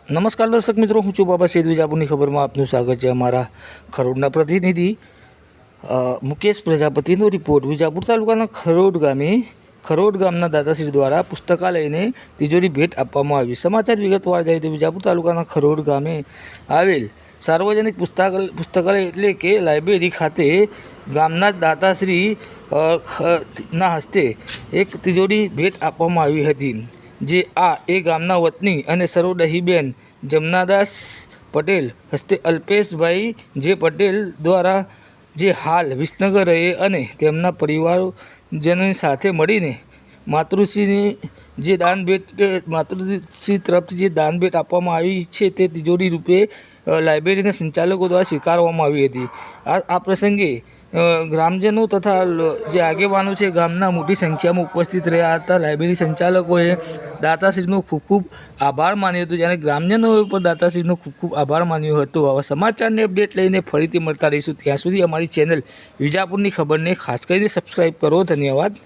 નમસ્કાર દર્શક મિત્રો, હું છું બાબા સૈદ વિજાપુરની ખબરમાં આપનું સ્વાગત છે। અમારા ખરોડના પ્રતિનિધિ મુકેશ પ્રજાપતિનો રિપોર્ટ। વિજાપુર તાલુકાના ખરોડ ગામના દાદાશ્રી દ્વારા પુસ્તકાલયને તિજોરી ભેટ આપવામાં આવી। સમાચાર વિગતવાર જાય તો વિજાપુર તાલુકાના ખરોડ ગામે આવેલ સાર્વજનિક પુસ્તકાલય એટલે કે લાઇબ્રેરી ખાતે ગામના દાતાશ્રી ના હસ્તે એક તિજોરી ભેટ આપવામાં આવી હતી, જે એ ગામના વતની અને સરોડહીબેન જમનાદાસ પટેલ હસ્તે અલ્પેશભાઈ જે પટેલ દ્વારા જે હાલ વિસનગર રહે અને તેમના પરિવારજનો સાથે મળીને માતૃશ્રીને જે માતૃશ્રી તરફથી જે દાન ભેટ આપવામાં આવી છે તે તિજોરી રૂપે લાઇબ્રેરીના સંચાલકો દ્વારા સ્વીકારવામાં આવી હતી। આ પ્રસંગે ગ્રામજનો તથા જે આગેવાનો છે ગામના મોટી સંખ્યામાં ઉપસ્થિત રહ્યા હતા। લાઇબ્રેરી સંચાલકોએ દાતાશ્રીનો ખૂબ ખૂબ આભાર માન્યો હતો, જ્યારે ગ્રામજનોએ પણ દાતાશ્રીનો ખૂબ ખૂબ આભાર માન્યો હતો। આવા સમાચારની અપડેટ લઈને ફરીથી મળતા રહીશું। ત્યાં સુધી અમારી ચેનલ વિજાપુરની ખબરને ખાસ કરીને સબસ્ક્રાઈબ કરો। ધન્યવાદ।